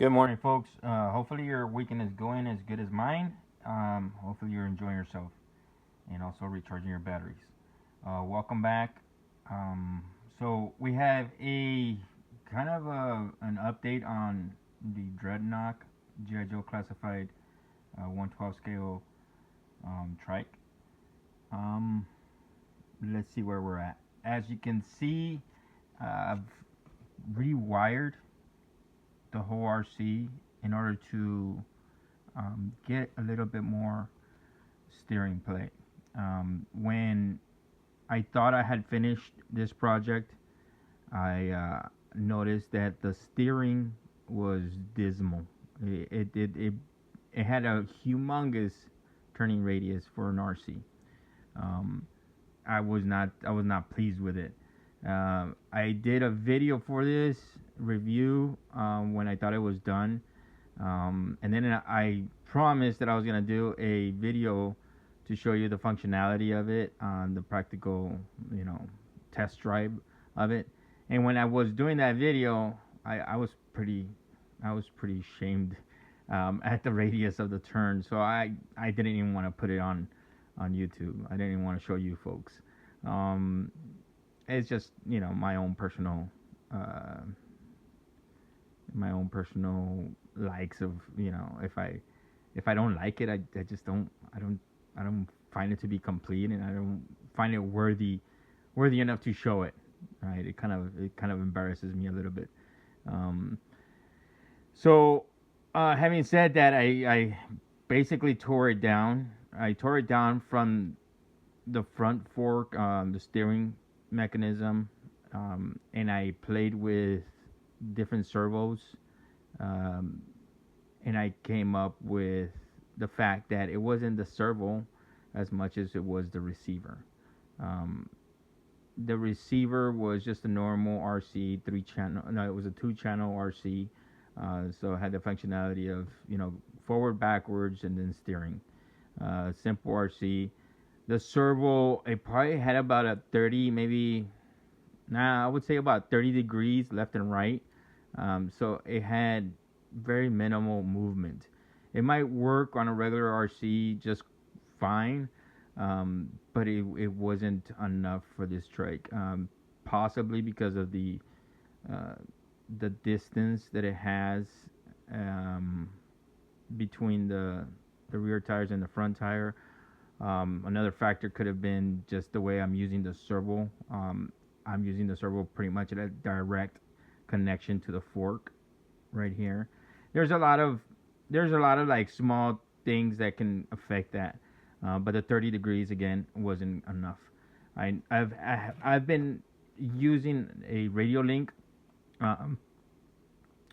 Good morning, folks. Hopefully, your weekend is going as good as mine. Hopefully, you're enjoying yourself and also recharging your batteries. Welcome back. So, we have a kind of an update on the Dreadnok G.I. Joe Classified 112 scale trike. Um, let's see where we're at. As you can see, I've rewired the whole RC in order to get a little bit more steering play. When I thought I had finished this project, I noticed that the steering was dismal. It had a humongous turning radius for an RC. Um, I was not pleased with it. I did a video for this review when I thought it was done, and then I promised that I was gonna do a video to show you the functionality of it on the practical, test drive of it. And when I was doing that video, I was pretty shamed at the radius of the turn. So I didn't even want to put it on YouTube. I didn't even want to show you folks. Um, it's just uh, my own personal likes of if I don't like it, I just don't find it to be complete, and I don't find it worthy enough to show it. Right? It kind of embarrasses me a little bit. Um, so having said that, I basically tore it down. I tore it down from the front fork, the steering mechanism, and I played with different servos, um, and I came up with the fact that it wasn't the servo as much as it was the receiver. Um, the receiver was just a normal RC 3 channel. No, it was a 2 channel RC. So it had the functionality of forward, backwards, and then steering. Simple RC. The servo, it probably had about a 30, maybe, I would say about 30 degrees left and right. So it had very minimal movement. It might work on a regular RC just fine, but it wasn't enough for this trike. Possibly because of uh, the distance that it has um, between the rear tires and the front tire. Another factor could have been just the way I'm using the servo. I'm using the servo pretty much at a direct connection to the fork right here. There's a lot of like small things that can affect that, but the 30 degrees again wasn't enough. I've been using a radio link. Um,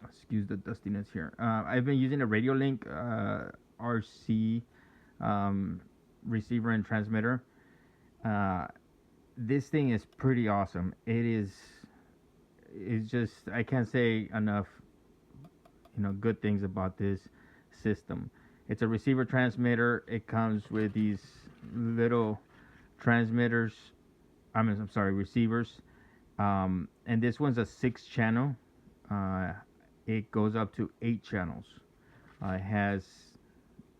Excuse the dustiness here. I've been using a radio link RC um, receiver and transmitter. Uh, this thing is pretty awesome. It's just I can't say enough good things about this system. It's a receiver transmitter. It comes with these little transmitters. I'm sorry, receivers. And this one's a 6 channel. Uh, it goes up to 8 channels. It has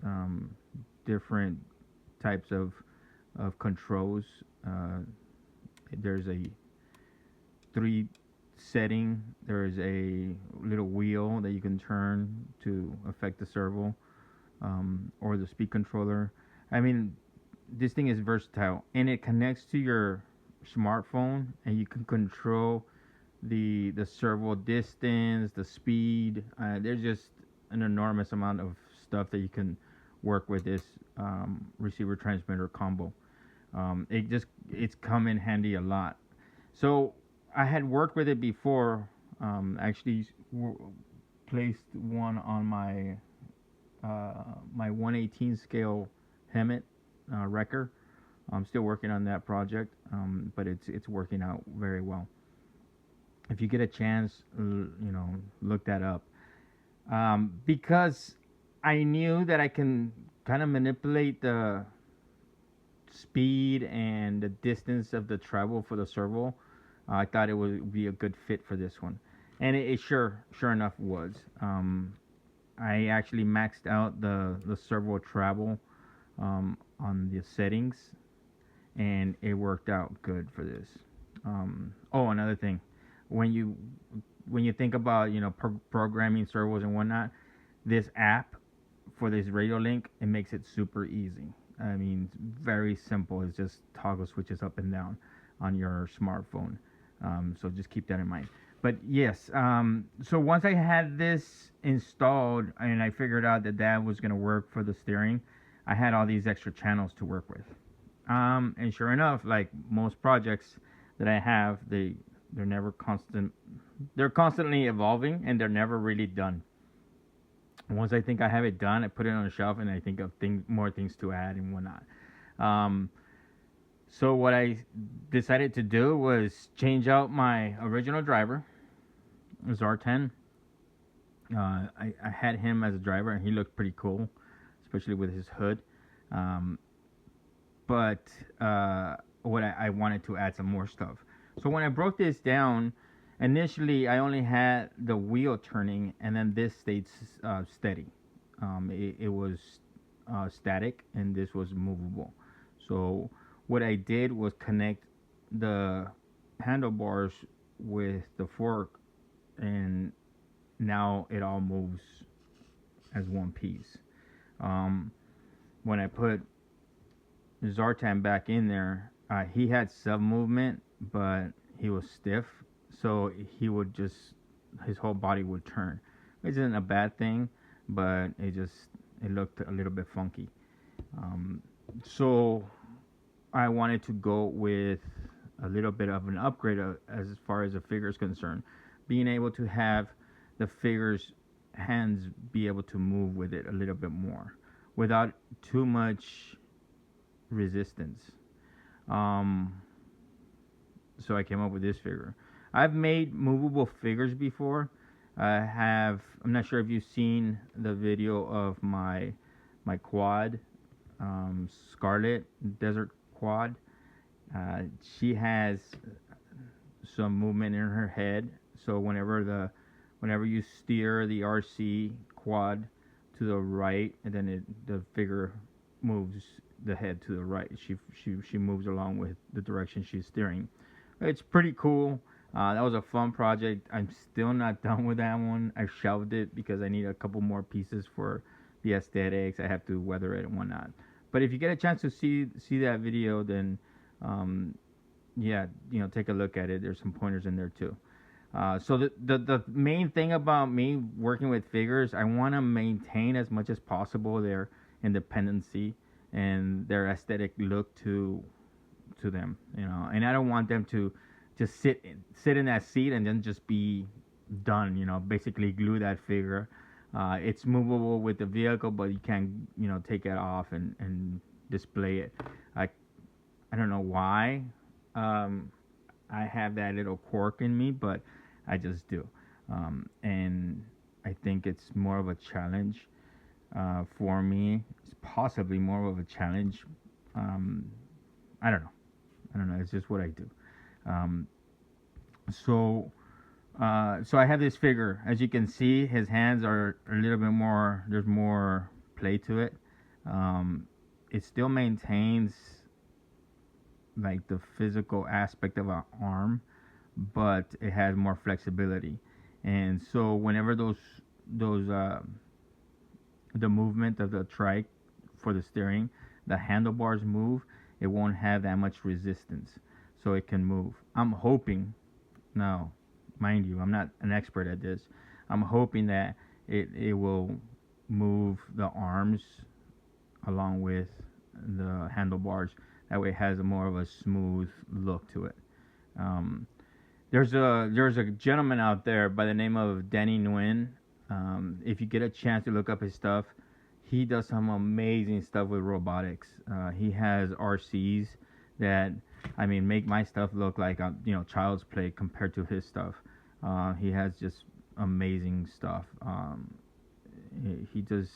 um, different types of controls. Uh, there's a 3 setting. There is a little wheel that you can turn to affect the servo, or the speed controller. I mean, this thing is versatile, and it connects to your smartphone, and you can control the servo distance, the speed. There's just an enormous amount of stuff that you can work with this receiver transmitter combo. It's come in handy a lot. So I had worked with it before. Actually, placed one on my 118 scale Hemet wrecker. I'm still working on that project, but it's working out very well. If you get a chance, look that up. Because I knew that I can kind of manipulate the speed and the distance of the travel for the servo. I thought it would be a good fit for this one. and it sure enough was. I actually maxed out the servo travel on the settings, and it worked out good for this. Oh, another thing, when you think about programming servos and whatnot, this app for this radio link, it makes it super easy. I mean, very simple. It's just toggle switches up and down on your smartphone. So just keep that in mind. But yes, so once I had this installed and I figured out that that was going to work for the steering, I had all these extra channels to work with. And sure enough, like most projects that I have, they're never constant. They're constantly evolving and they're never really done. Once I think I have it done, I put it on a shelf and I think of more things to add and whatnot. Um, so what I decided to do was change out my original driver, Zartan. I had him as a driver and he looked pretty cool, especially with his hood. Um, but what I wanted to add some more stuff. So when I broke this down, initially I only had the wheel turning, and then this stayed steady. It was static, and this was movable. So what I did was connect the handlebars with the fork, and now it all moves as one piece. When I put Zartan back in there, he had some movement, but he was stiff, so he would just his whole body would turn. Which isn't a bad thing, but it looked a little bit funky. So I wanted to go with a little bit of an upgrade as far as the figure is concerned, being able to have the figure's hands be able to move with it a little bit more without too much resistance. So I came up with this figure. I've made movable figures before. I'm not sure if you've seen the video of my quad, Scarlet Desert Quad. She has some movement in her head, so whenever you steer the RC quad to the right, and then the figure moves the head to the right. She moves along with the direction she's steering. It's pretty cool. That was a fun project. I'm still not done with that one. I shelved it because I need a couple more pieces for the aesthetics. I have to weather it and whatnot. But if you get a chance to see that video, then yeah, take a look at it. There's some pointers in there too. So the main thing about me working with figures, I want to maintain as much as possible their independency and their aesthetic look to them, and I don't want them to just sit in that seat and then just be done, basically glue that figure. It's movable with the vehicle, but you can't take it off and display it. I don't know why I have that little quirk in me, but I just do. And I think it's more of a challenge for me. It's possibly more of a challenge. I don't know. It's just what I do. So I have this figure. As you can see, his hands are a little bit more. There's more play to it. It still maintains like the physical aspect of an arm, but it has more flexibility. And so whenever the movement of the trike for the steering, the handlebars move, it won't have that much resistance, so it can move. I'm hoping, now, mind you, I'm not an expert at this. I'm hoping that it will move the arms along with the handlebars. That way, it has more of a smooth look to it. There's a gentleman out there by the name of Danny Nguyen. If you get a chance to look up his stuff, he does some amazing stuff with robotics. He has RCs that, make my stuff look like child's play compared to his stuff. He has just amazing stuff. He just,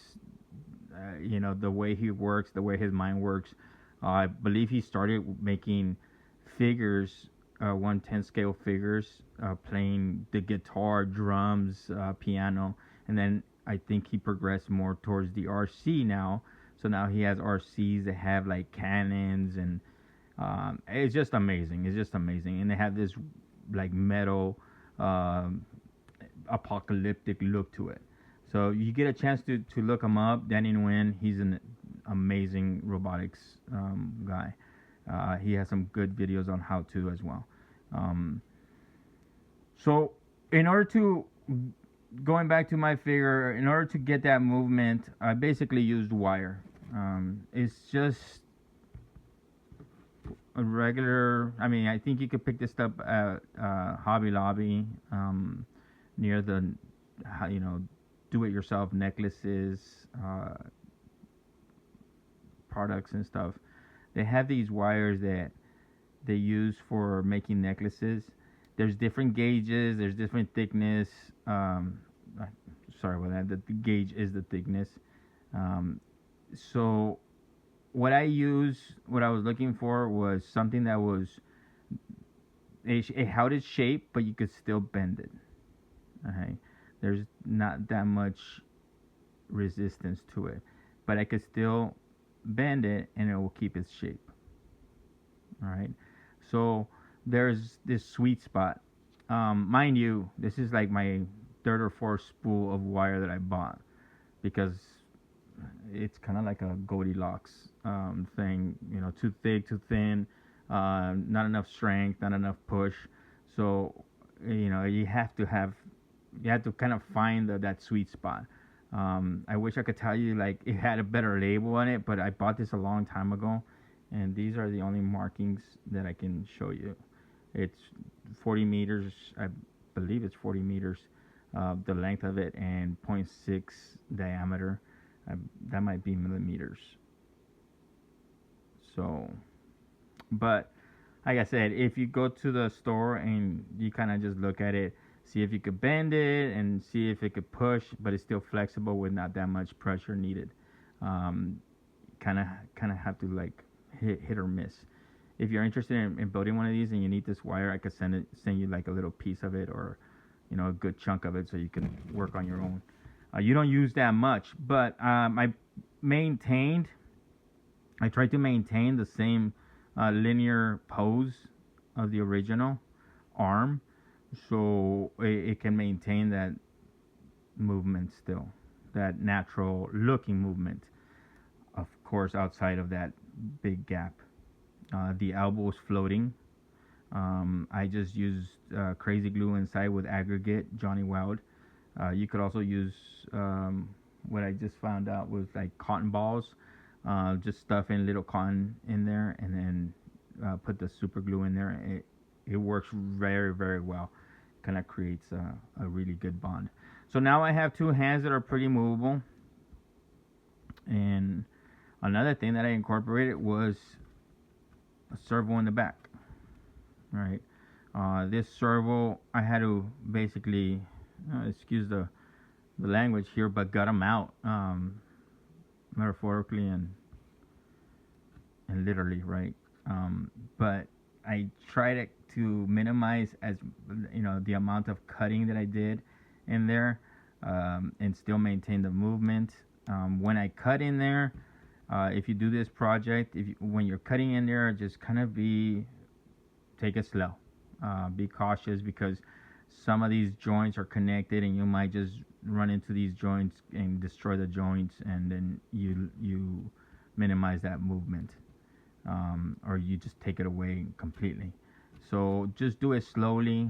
the way he works, the way his mind works. I believe he started making figures 110 scale figures, playing the guitar, drums, piano, and then I think he progressed more towards the RC now. So now he has RCs that have like cannons, and it's just amazing. It's just amazing, and they have this like metal, um, apocalyptic look to it. So you get a chance to look him up, Danny Nguyen. He's an amazing robotics guy. He has some good videos on how to as well. Um, so in order to going back to my figure, in order to get that movement, I basically used wire. It's just a regular. I mean, I think you could pick this up at Hobby Lobby, near the, you know, do-it-yourself necklaces, products and stuff. They have these wires that they use for making necklaces. There's different gauges. There's different thickness. Uh, Sorry about that. The gauge is the thickness. Um, so what what I was looking for was something that was it held its shape, but you could still bend it. Okay, there's not that much resistance to it, but I could still bend it and it will keep its shape. All right, so there's this sweet spot. Mind you, this is like my third or fourth spool of wire that I bought, because it's kind of like a Goldilocks thing. You know, too thick, too thin, not enough strength, not enough push. So you know, you have to kind of find that sweet spot. I wish I could tell you like it had a better label on it, but I bought this a long time ago, and these are the only markings that I can show you. It's 40 meters, I believe it's 40 meters, the length of it, and zero point 0.6 diameter. That might be millimeters. So, but like I said, if you go to the store and you kind of just look at it, see if you could bend it and see if it could push, but it's still flexible with not that much pressure needed. Um, kind of have to like hit or miss. If you're interested in building one of these and you need this wire, I could send you like a little piece of it, or you know, a good chunk of it, so you can work on your own. You don't use that much, but maintained. I tried to maintain the same linear pose of the original arm, so it can maintain that movement still, that natural looking movement. Of course, outside of that big gap. The elbow is floating. I just used crazy glue inside with aggregate, Johnny Wild. You could also use what I just found out was like cotton balls. Just stuff in little cotton in there, and then put the super glue in there. It works very, very well. Kind of creates a really good bond. So now I have two hands that are pretty movable. And another thing that I incorporated was a servo in the back. Right. This servo, I had to basically, excuse the language here, but gut them out, metaphorically and literally, right? But I tried to minimize, as you know, the amount of cutting that I did in there, and still maintain the movement. When I cut in there, if you do this project, when you're cutting in there, just kind of take it slow. Be cautious, because some of these joints are connected, and you might just run into these joints and destroy the joints, and then you minimize that movement, or you just take it away completely. So just do it slowly.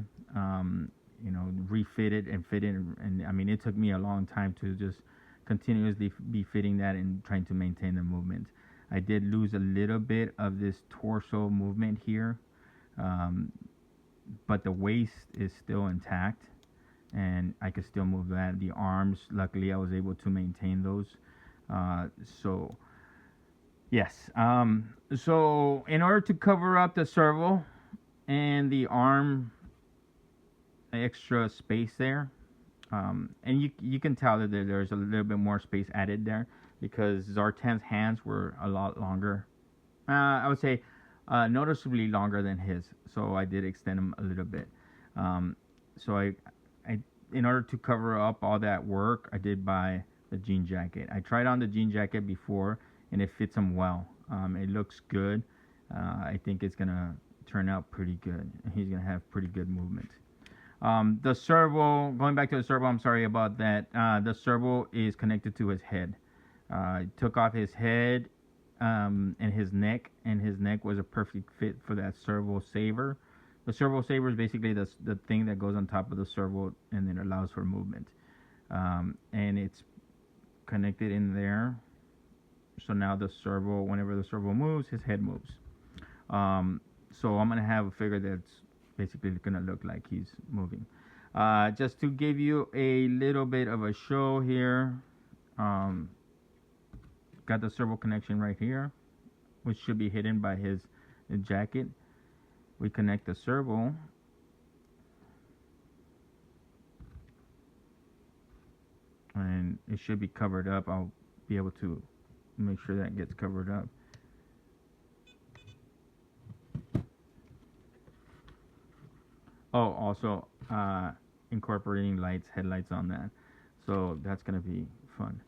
You know, refit it and fit it, and I mean, it took me a long time to just continuously be fitting that and trying to maintain the movement. I did lose a little bit of this torso movement here, but the waist is still intact, and I could still move that. The arms, luckily, I was able to maintain those. So yes. So in order to cover up the servo and the arm extra space there, and you can tell that there's a little bit more space added there, because Zartan's hands were a lot longer. I would say noticeably longer than his, so I did extend them a little bit. So I, in order to cover up all that work, I did buy the jean jacket. I tried on the jean jacket before, and it fits him well. It looks good. I think it's gonna turn out pretty good. He's gonna have pretty good movement. The servo, going back to the servo, I'm sorry about that. The servo is connected to his head. I took off his head and his neck was a perfect fit for that servo saver. The servo saver is basically the thing that goes on top of the servo and then allows for movement. And it's connected in there. So now the servo, whenever the servo moves, his head moves. So I'm gonna have a figure that's basically gonna look like he's moving. Just to give you a little bit of a show here, got the servo connection right here, which should be hidden by his jacket. We connect the servo. And it should be covered up. I'll be able to make sure that gets covered up. Oh, also incorporating lights, headlights on that. So that's gonna be fun.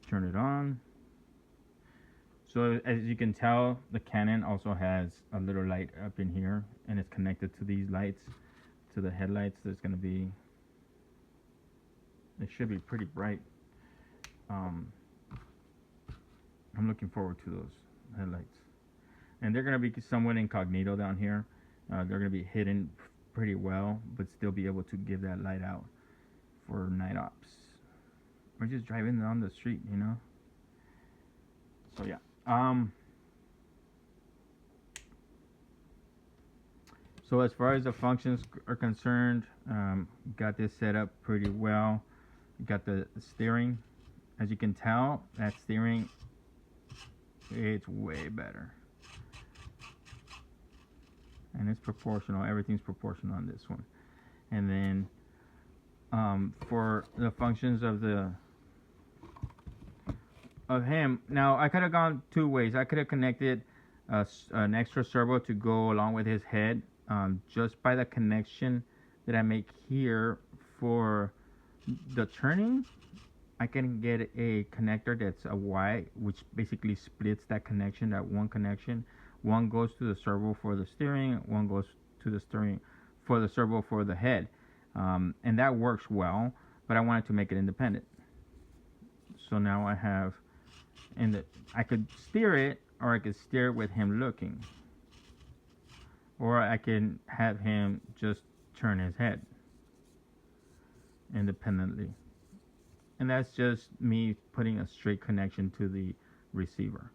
Turn it on. So as you can tell, the Canon also has a little light up in here, and it's connected to these lights, to the headlights. There's gonna be, it should be pretty bright. I'm looking forward to those headlights, and they're gonna be somewhat incognito down here. They're gonna be hidden pretty well, but still be able to give that light out for night ops. We're just driving down the street, you know. So yeah. So as far as the functions are concerned, got this set up pretty well. Got the steering. As you can tell, that steering, it's way better. And it's proportional. Everything's proportional on this one. And then for the functions of him, now I could have gone two ways. I could have connected an extra servo to go along with his head. Just by the connection that I make here for the turning, I can get a connector that's a Y, which basically splits that connection, that one connection. One goes to the servo for the steering, one goes to the steering for the servo for the head. And that works well, but I wanted to make it independent. So now I have, and I could steer it, or I could steer it with him looking. Or I can have him just turn his head independently. And that's just me putting a straight connection to the receiver.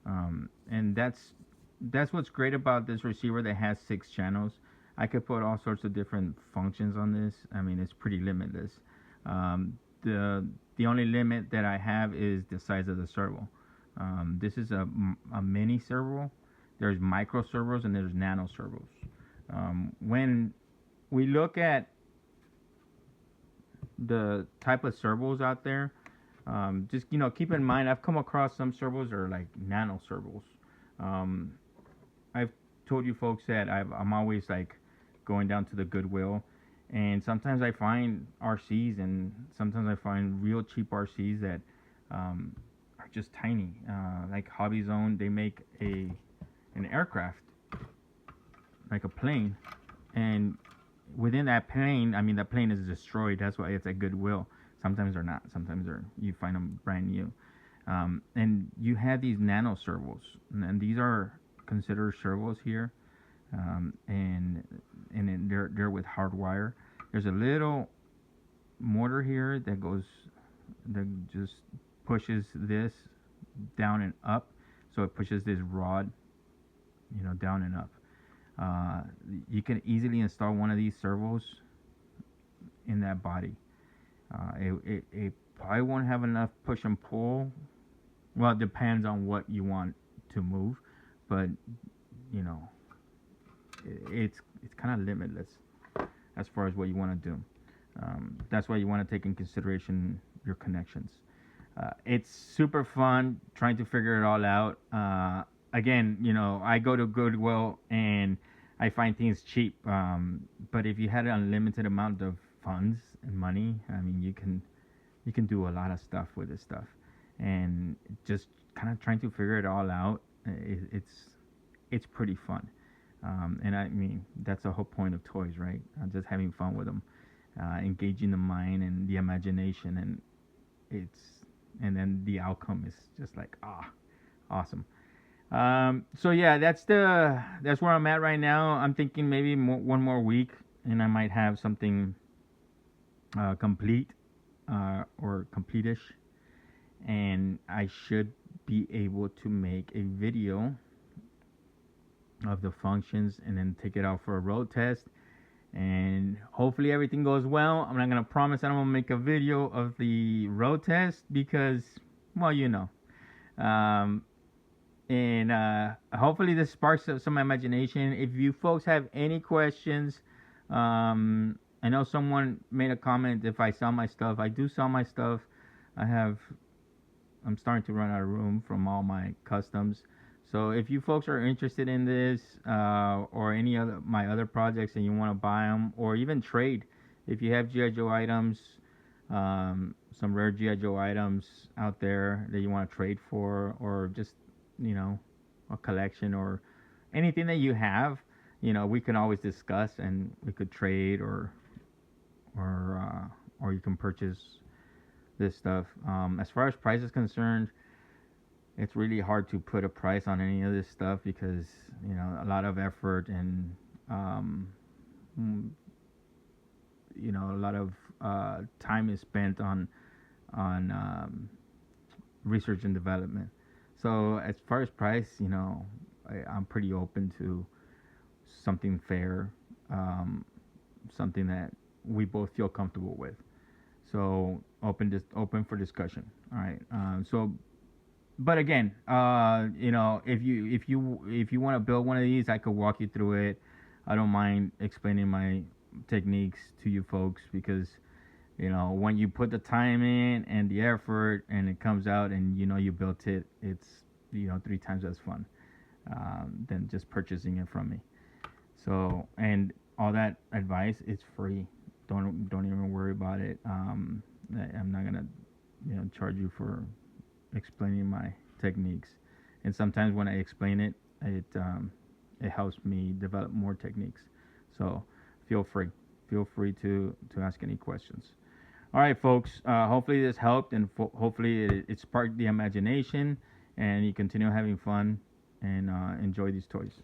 And that's what's great about this receiver that has 6 channels. I could put all sorts of different functions on this. I mean, it's pretty limitless. The only limit that I have is the size of the servo. This is a mini servo. There's micro servos and there's nano servos. When we look at the type of servos out there, just keep in mind, I've come across some servos that are like nano servos. I've told you folks that I'm always like going down to the Goodwill, and sometimes I find RCs, and sometimes I find real cheap RCs that are just tiny. Like Hobby Zone, they make an aircraft, like a plane, and within that plane, I mean, the plane is destroyed. That's why it's at Goodwill. Sometimes they're not. Sometimes you find them brand new. And you have these nano servos, and these are considered servos here, and they're with hard wire. There's a little motor here that just pushes this down and up, so it pushes this rod, down and up. You can easily install one of these servos in that body. It probably won't have enough push and pull. Well, it depends on what you want to move, but it's kind of limitless as far as what you want to do. That's why you want to take in consideration your connections. It's super fun trying to figure it all out. again, I go to Goodwill and I find things cheap. But if you had an unlimited amount of funds and money, I mean, you can do a lot of stuff with this stuff, and just kind of trying to figure it all out. It's pretty fun. And I mean, that's the whole point of toys, right? Just having fun with them, engaging the mind and the imagination, and it's and then the outcome is just like awesome. So yeah, that's where I'm at right now. I'm thinking maybe one more week, and I might have something complete or complete-ish, and I should be able to make a video of the functions and then take it out for a road test. And hopefully everything goes well. I'm not gonna promise that I'm gonna make a video of the road test because, well, um, and hopefully this sparks some imagination. If you folks have any questions, I know someone made a comment if I sell my stuff. I do sell my stuff. I'm starting to run out of room from all my customs. So if you folks are interested in this or any other my other projects and you want to buy them or even trade, if you have GI Joe items, some rare GI Joe items out there that you want to trade for, or just a collection or anything that you have, we can always discuss and we could trade or you can purchase this stuff. As far as price is concerned, it's really hard to put a price on any of this stuff because a lot of effort and a lot of time is spent on research and development. So as far as price, I'm pretty open to something fair, something that we both feel comfortable with. So open for discussion. All right. But again, if you want to build one of these, I could walk you through it. I don't mind explaining my techniques to you folks because when you put the time in and the effort and it comes out and you built it, it's 3 times as fun than just purchasing it from me. So, and all that advice is free. Don't even worry about it. I'm not gonna charge you for explaining my techniques. And sometimes when I explain it, it helps me develop more techniques. So feel free to ask any questions. All right, folks. Hopefully this helped, and hopefully it sparked the imagination, and you continue having fun and enjoy these toys.